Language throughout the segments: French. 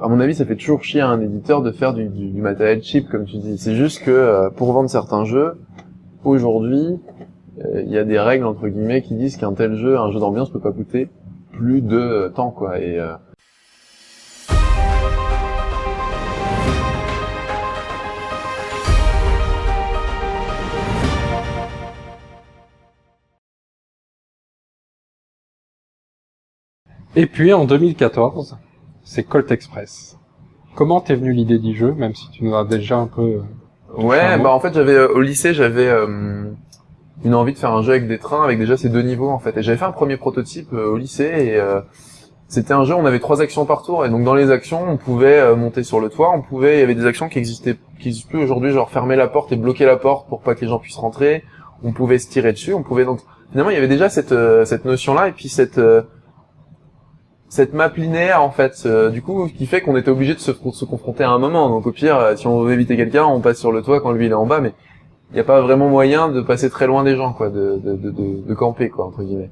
à mon avis, ça fait toujours chier à un éditeur de faire du matériel cheap, comme tu dis. C'est juste que pour vendre certains jeux, aujourd'hui, il y a des règles entre guillemets qui disent qu'un tel jeu, un jeu d'ambiance, peut pas coûter plus de temps, quoi. Et puis en 2014, c'est Colt Express. Comment t'es venue l'idée du jeu, même si tu nous as déjà un peu... Ouais, bah en fait au lycée j'avais une envie de faire un jeu avec des trains, avec déjà ces 2 niveaux en fait. Et j'avais fait un premier prototype au lycée et c'était un jeu, on avait 3 actions par tour et donc dans les actions on pouvait monter sur le toit, il y avait des actions qui existent plus aujourd'hui, genre fermer la porte et bloquer la porte pour pas que les gens puissent rentrer. On pouvait se tirer dessus, donc finalement il y avait déjà cette notion là et puis cette map linéaire en fait, du coup, qui fait qu'on était obligé de se confronter à un moment. Donc au pire, si on veut éviter quelqu'un, on passe sur le toit quand lui il est en bas, mais il n'y a pas vraiment moyen de passer très loin des gens, quoi, de camper, quoi, entre guillemets.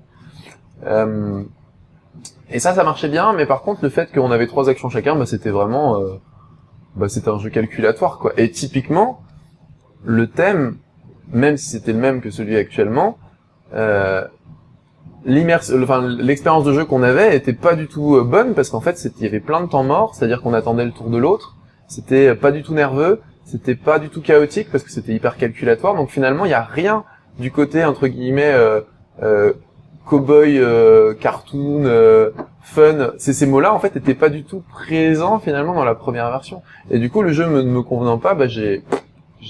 Et ça marchait bien, mais par contre, le fait qu'on avait 3 actions chacun, c'était vraiment, c'était un jeu calculatoire, quoi. Et typiquement, le thème, même si c'était le même que celui actuellement, l'expérience de jeu qu'on avait était pas du tout bonne parce qu'en fait il y avait plein de temps mort, c'est-à-dire qu'on attendait le tour de l'autre, c'était pas du tout nerveux, c'était pas du tout chaotique parce que c'était hyper calculatoire, donc finalement il y a rien du côté entre guillemets cowboy cartoon fun, ces mots-là en fait étaient pas du tout présents finalement dans la première version, et du coup le jeu ne me convenant pas, j'ai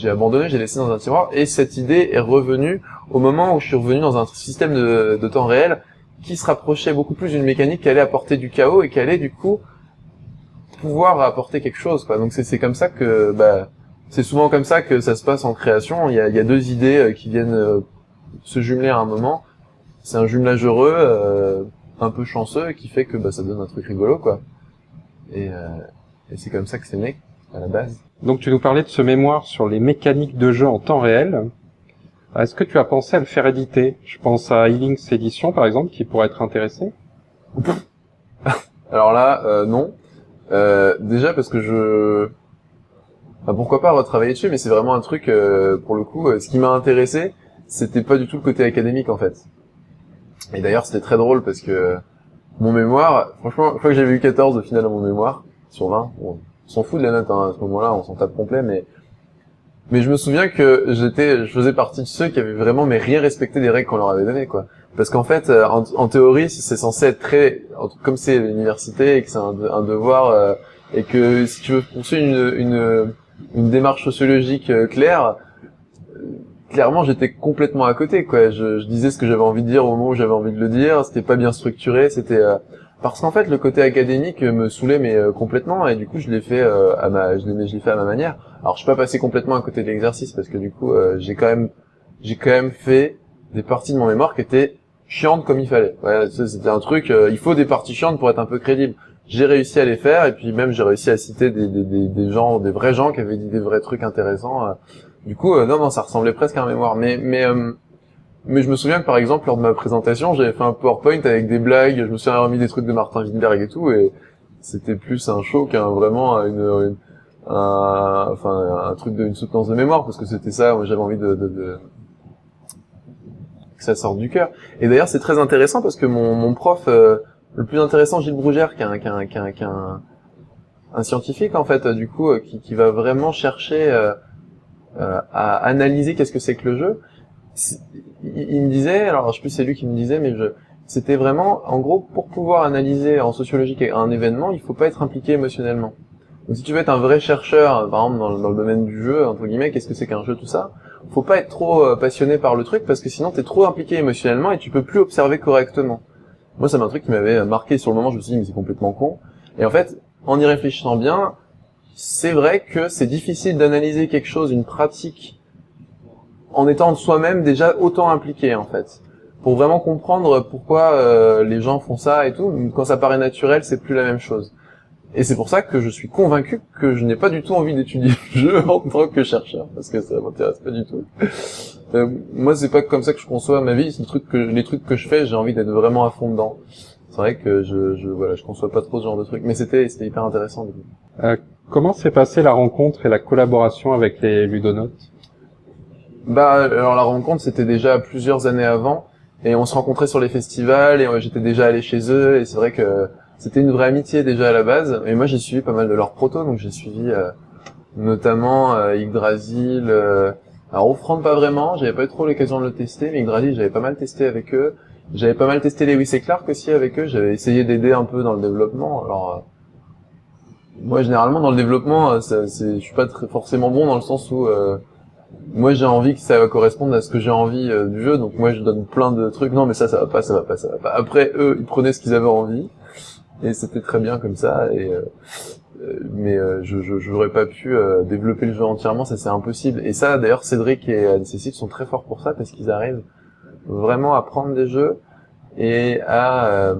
abandonné, j'ai laissé dans un tiroir, et cette idée est revenue au moment où je suis revenu dans un système de temps réel qui se rapprochait beaucoup plus d'une mécanique qui allait apporter du chaos et qui allait du coup pouvoir apporter quelque chose, quoi. Donc c'est comme ça que c'est souvent comme ça que ça se passe en création. Il y a 2 idées qui viennent se jumeler à un moment. C'est un jumelage heureux, un peu chanceux, qui fait que ça donne un truc rigolo, quoi. Et c'est comme ça que c'est né à la base. Donc tu nous parlais de ce mémoire sur les mécaniques de jeu en temps réel. Est-ce que tu as pensé à le faire éditer? Je pense à E-Links Edition, par exemple, qui pourrait être intéressé. Alors là, non. Déjà parce que pourquoi pas retravailler dessus, mais c'est vraiment un truc, pour le coup, ce qui m'a intéressé, c'était pas du tout le côté académique, en fait. Et d'ailleurs, c'était très drôle parce que mon mémoire, franchement, je crois que j'avais eu 14 au final dans mon mémoire, sur 20. Bon, on s'en fout de la note, hein, à ce moment-là, on s'en tape complet, mais je me souviens que je faisais partie de ceux qui avaient vraiment rien respecté des règles qu'on leur avait données, quoi. Parce qu'en fait, en théorie, c'est censé être comme c'est l'université et que c'est un devoir, et que si tu veux poursuivre une démarche sociologique claire, clairement j'étais complètement à côté, quoi. Je disais ce que j'avais envie de dire au moment où j'avais envie de le dire, c'était pas bien structuré, parce qu'en fait le côté académique me saoulait complètement, et du coup je l'ai fait je l'ai fait à ma manière. Alors je suis pas passé complètement à côté de l'exercice parce que du coup j'ai quand même fait des parties de mon mémoire qui étaient chiantes comme il fallait. Ouais, c'était un truc, il faut des parties chiantes pour être un peu crédible. J'ai réussi à les faire, et puis même j'ai réussi à citer des gens, des vrais gens qui avaient dit des vrais trucs intéressants. Du coup non, ça ressemblait presque à un mémoire, mais je me souviens que par exemple lors de ma présentation, j'avais fait un PowerPoint avec des blagues, je me suis remis des trucs de Martin Wittberg et tout, et c'était plus un show qu'un vraiment un truc d'une soutenance de mémoire, parce que c'était ça, moi j'avais envie que ça sorte du cœur. Et d'ailleurs c'est très intéressant parce que mon prof le plus intéressant, Gilles Brougère, qui est un scientifique en fait, du coup qui va vraiment chercher à analyser qu'est-ce que c'est que le jeu. Il me disait, alors je sais plus c'est lui qui me disait, mais c'était vraiment, en gros, pour pouvoir analyser en sociologie un événement, il faut pas être impliqué émotionnellement. Donc si tu veux être un vrai chercheur, par exemple dans le domaine du jeu, entre guillemets, qu'est-ce que c'est qu'un jeu, tout ça, faut pas être trop passionné par le truc, parce que sinon t'es trop impliqué émotionnellement et tu peux plus observer correctement. Moi, c'est un truc qui m'avait marqué sur le moment, je me suis dit, mais c'est complètement con. Et en fait, en y réfléchissant bien, c'est vrai que c'est difficile d'analyser quelque chose, une pratique, en étant soi-même déjà autant impliqué, en fait. Pour vraiment comprendre pourquoi les gens font ça et tout, quand ça paraît naturel, c'est plus la même chose. Et c'est pour ça que je suis convaincu que je n'ai pas du tout envie d'étudier le jeu en tant que chercheur, parce que ça m'intéresse pas du tout. Moi, c'est pas comme ça que je conçois ma vie, c'est les trucs que je fais, j'ai envie d'être vraiment à fond dedans. c'est vrai que je conçois pas trop ce genre de truc, mais c'était hyper intéressant. Du coup. Comment s'est passée la rencontre et la collaboration avec les ludonautes? Bah, alors la rencontre, c'était déjà plusieurs années avant, et on se rencontrait sur les festivals, et j'étais déjà allé chez eux, et c'est vrai que c'était une vraie amitié déjà à la base. Et moi, j'ai suivi pas mal de leurs protos, donc j'ai suivi notamment Yggdrasil. Alors Offrande pas vraiment, j'avais pas eu trop l'occasion de le tester, mais Yggdrasil, j'avais pas mal testé avec eux. J'avais pas mal testé Lewis et Clark aussi avec eux. J'avais essayé d'aider un peu dans le développement. Alors moi, généralement dans le développement, je suis pas forcément bon dans le sens où moi j'ai envie que ça corresponde à ce que j'ai envie du jeu, donc moi je donne plein de trucs. Non mais ça va pas, ça va pas, ça va pas. Après eux, ils prenaient ce qu'ils avaient envie et c'était très bien comme ça. Mais j'aurais pas pu développer le jeu entièrement, ça c'est impossible. Et ça d'ailleurs Cédric et Cécile sont très forts pour ça parce qu'ils arrivent vraiment à prendre des jeux et à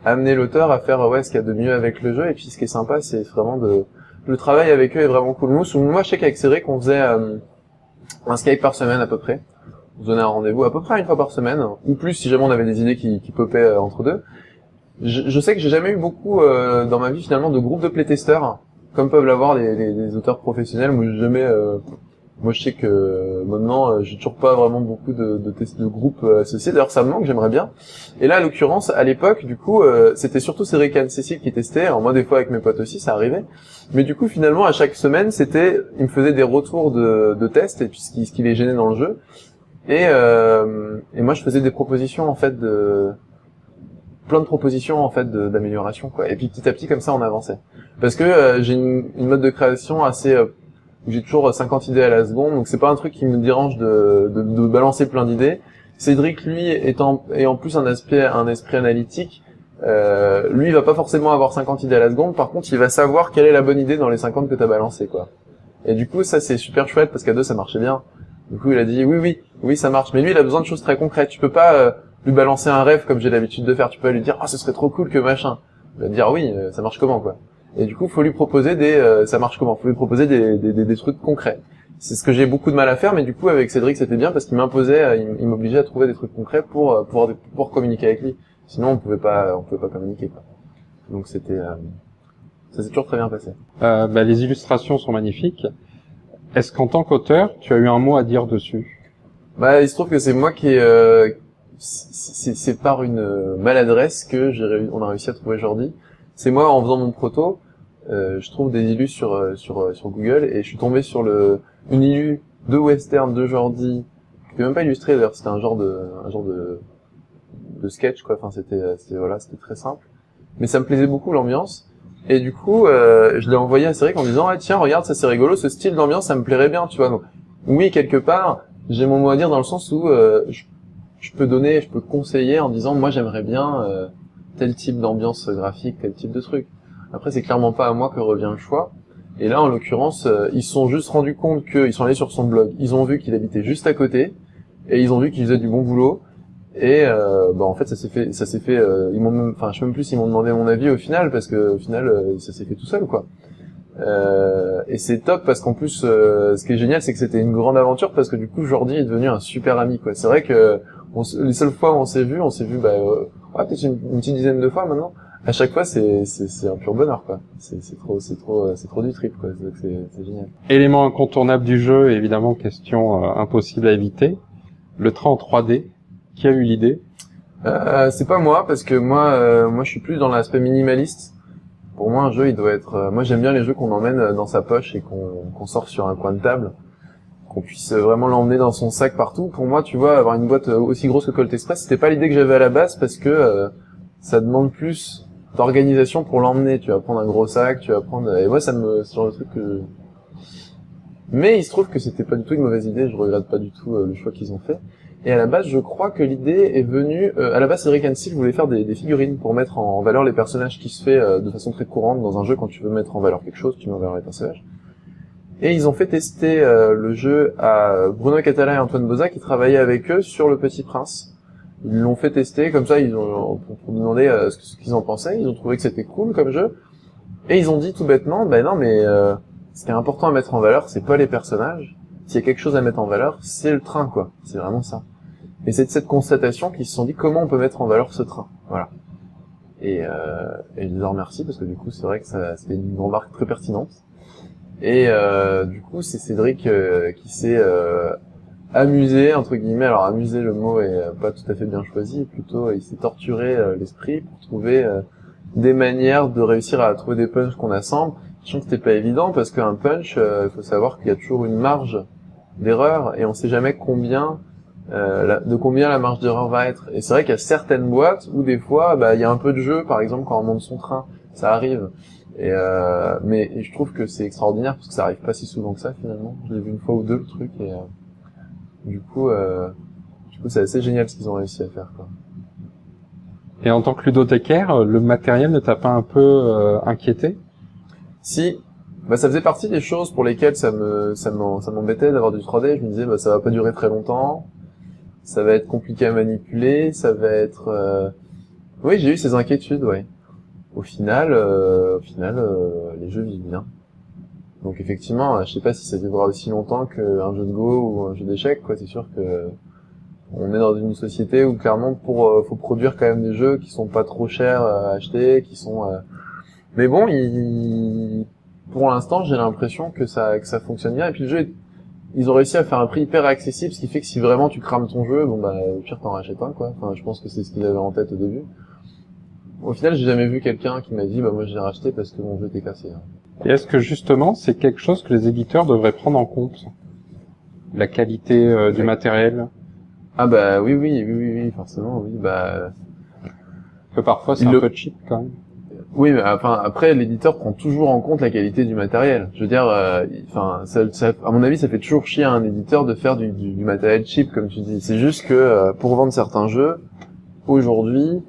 amener l'auteur à faire ce qu'il y a de mieux avec le jeu. Et puis ce qui est sympa, c'est vraiment le travail avec eux est vraiment cool. Moi je sais qu'avec Cédric on faisait un Skype par semaine à peu près. On se donnait un rendez-vous à peu près une fois par semaine, ou plus si jamais on avait des idées qui popaient entre deux. Je sais que j'ai jamais eu beaucoup dans ma vie finalement de groupes de playtesters, comme peuvent l'avoir les auteurs professionnels. Moi j'ai jamais moi je sais que maintenant j'ai toujours pas vraiment beaucoup de tests de groupes associés. D'ailleurs ça me manque, j'aimerais bien. Et là à l'occurrence à l'époque du coup c'était surtout Cédric et Anne-Cécile qui testaient. Alors moi des fois avec mes potes aussi ça arrivait. Mais du coup finalement à chaque semaine ils me faisaient des retours de tests et puis ce qui les gênait dans le jeu. Et moi je faisais des propositions en fait plein de propositions en fait d'amélioration quoi. Et puis petit à petit comme ça on avançait. Parce que j'ai une mode de création assez où j'ai toujours 50 idées à la seconde, donc c'est pas un truc qui me dérange de balancer plein d'idées. Cédric lui est en plus un esprit analytique, lui il va pas forcément avoir 50 idées à la seconde, par contre il va savoir quelle est la bonne idée dans les 50 que t'as balancé quoi. Et du coup ça c'est super chouette parce qu'à deux ça marchait bien. Du coup il a dit oui ça marche, mais lui il a besoin de choses très concrètes. Tu peux pas lui balancer un rêve comme j'ai l'habitude de faire, tu peux lui dire ce serait trop cool que machin. Il va te dire oui, ça marche comment quoi. Et du coup, faut lui proposer ça marche comment? Faut lui proposer des trucs concrets. C'est ce que j'ai beaucoup de mal à faire, mais du coup, avec Cédric, c'était bien parce qu'il m'imposait, il m'obligeait à trouver des trucs concrets pour pouvoir communiquer avec lui. Sinon, on pouvait pas communiquer, quoi. Donc c'était, ça s'est toujours très bien passé. Les illustrations sont magnifiques. Est-ce qu'en tant qu'auteur, tu as eu un mot à dire dessus? Il se trouve que c'est moi c'est par une maladresse que on a réussi à trouver Jordi. C'est moi, en faisant mon proto, je trouve des illus sur Google et je suis tombé sur une illu de western de Jordi, qui était même pas illustré d'ailleurs, c'était un genre de sketch quoi. Enfin c'était très simple, mais ça me plaisait beaucoup l'ambiance. Et du coup, je l'ai envoyé à Cédric en disant tiens regarde ça c'est rigolo, ce style d'ambiance ça me plairait bien, tu vois. Donc oui quelque part j'ai mon mot à dire dans le sens où je peux conseiller en disant moi j'aimerais bien tel type d'ambiance graphique, tel type de truc. Après, c'est clairement pas à moi que revient le choix. Et là, en l'occurrence, ils se sont juste rendus compte ils sont allés sur son blog, ils ont vu qu'il habitait juste à côté, et ils ont vu qu'il faisait du bon boulot. Et en fait, ça s'est fait. Ils m'ont même, je sais même plus s'ils m'ont demandé mon avis au final, parce que au final, ça s'est fait tout seul, quoi. Et c'est top parce qu'en plus, ce qui est génial, c'est que c'était une grande aventure parce que du coup, Jordi est devenu un super ami, quoi. C'est vrai que les seules fois où on s'est vu, peut-être une petite dizaine de fois maintenant. À chaque fois, c'est un pur bonheur, quoi. C'est trop du trip, quoi. C'est génial. Élément incontournable du jeu, évidemment, question impossible à éviter. Le train en 3D. Qui a eu l'idée? C'est pas moi, parce que moi, je suis plus dans l'aspect minimaliste. Pour moi, un jeu, il doit être. Moi, j'aime bien les jeux qu'on emmène dans sa poche et qu'on sort sur un coin de table, qu'on puisse vraiment l'emmener dans son sac partout. Pour moi, tu vois, avoir une boîte aussi grosse que Colt Express, c'était pas l'idée que j'avais à la base, parce que ça demande plus d'organisation pour l'emmener. Tu vas prendre un gros sac, tu vas prendre. Et moi, c'est le genre de truc que. Mais il se trouve que c'était pas du tout une mauvaise idée. Je regrette pas du tout le choix qu'ils ont fait. Et à la base, je crois que l'idée est venue... à la base, Cédric Annecy voulait faire des figurines pour mettre en valeur les personnages, qui se fait de façon très courante dans un jeu. Quand tu veux mettre en valeur quelque chose, tu mets en valeur les personnages. Et ils ont fait tester le jeu à Bruno Catala et Antoine Boza, qui travaillaient avec eux sur Le Petit Prince. Ils l'ont fait tester, comme ça, pour demander ce qu'ils en pensaient. Ils ont trouvé que c'était cool comme jeu. Et ils ont dit tout bêtement, non, mais ce qui est important à mettre en valeur, c'est pas les personnages. S'il y a quelque chose à mettre en valeur, c'est le train, quoi. C'est vraiment ça. Et c'est de cette constatation qu'ils se sont dit comment on peut mettre en valeur ce train. Voilà. Et je les en remercie parce que du coup, c'est vrai que c'était une remarque très pertinente. Et du coup, c'est Cédric qui s'est amusé, entre guillemets. Alors, amusé, le mot est pas tout à fait bien choisi. Plutôt, il s'est torturé l'esprit pour trouver des manières de réussir à trouver des punchs qu'on assemble. Sachant que c'était pas évident parce qu'un punch, il faut savoir qu'il y a toujours une marge d'erreur et on sait jamais de combien la marge d'erreur va être. Et c'est vrai qu'il y a certaines boîtes où des fois, il y a un peu de jeu, par exemple quand on monte son train, ça arrive. Mais je trouve que c'est extraordinaire parce que ça arrive pas si souvent que ça finalement. Je l'ai vu une fois ou deux le truc et du coup c'est assez génial ce qu'ils ont réussi à faire, quoi. Et en tant que ludothécaire, le matériel ne t'a pas un peu inquiété? Si, ça faisait partie des choses pour lesquelles ça m'embêtait d'avoir du 3D. Je me disais, ça va pas durer très longtemps, ça va être compliqué à manipuler, ça va être... Oui, j'ai eu ces inquiétudes, ouais. Au final, les jeux vivent bien. Donc effectivement, je sais pas si ça vivra aussi longtemps qu'un jeu de Go ou un jeu d'échecs, quoi. C'est sûr que on est dans une société où clairement faut produire quand même des jeux qui sont pas trop chers à acheter, qui sont... Mais bon, pour l'instant, j'ai l'impression que ça fonctionne bien. Et puis le jeu, ils ont réussi à faire un prix hyper accessible, ce qui fait que si vraiment tu crames ton jeu, au pire t'en rachètes un, quoi. Enfin, je pense que c'est ce qu'ils avaient en tête au début. Au final, j'ai jamais vu quelqu'un qui m'a dit, moi j'ai racheté parce que mon jeu était cassé. Et est-ce que justement, c'est quelque chose que les éditeurs devraient prendre en compte? La qualité du matériel? Ah oui, forcément, oui, Que parfois c'est un peu cheap quand même. Oui, mais après, l'éditeur prend toujours en compte la qualité du matériel. Je veux dire, à mon avis, ça fait toujours chier à un éditeur de faire du matériel cheap, comme tu dis. C'est juste que pour vendre certains jeux, aujourd'hui,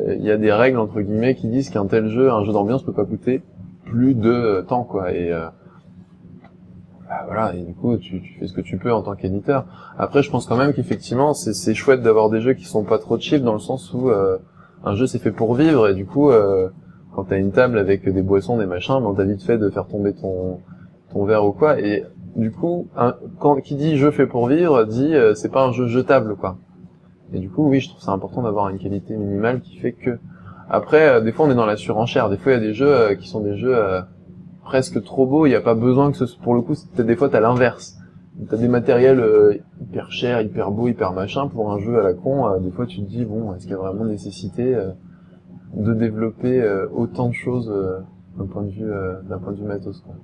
il y a des règles entre guillemets qui disent qu'un tel jeu, un jeu d'ambiance, peut pas coûter plus de temps, quoi. Et voilà. Et du coup, tu fais ce que tu peux en tant qu'éditeur. Après, je pense quand même qu'effectivement, c'est chouette d'avoir des jeux qui sont pas trop cheap, dans le sens où un jeu c'est fait pour vivre, et du coup. Quand t'as une table avec des boissons, des machins, t'as vite fait de faire tomber ton verre ou quoi. Et du coup, qui dit jeu fait pour vivre, dit c'est pas un jeu jetable, quoi. Et du coup, oui, je trouve ça important d'avoir une qualité minimale qui fait que... Après, des fois, on est dans la surenchère. Des fois, il y a des jeux qui sont des jeux presque trop beaux. Il n'y a pas besoin que pour le coup, des fois, t'as l'inverse. T'as des matériels hyper chers, hyper beaux, hyper machin pour un jeu à la con. Des fois, tu te dis, bon, est-ce qu'il y a vraiment nécessité de développer autant de choses d'un point de vue matos, quoi.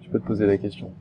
Tu peux te poser la question.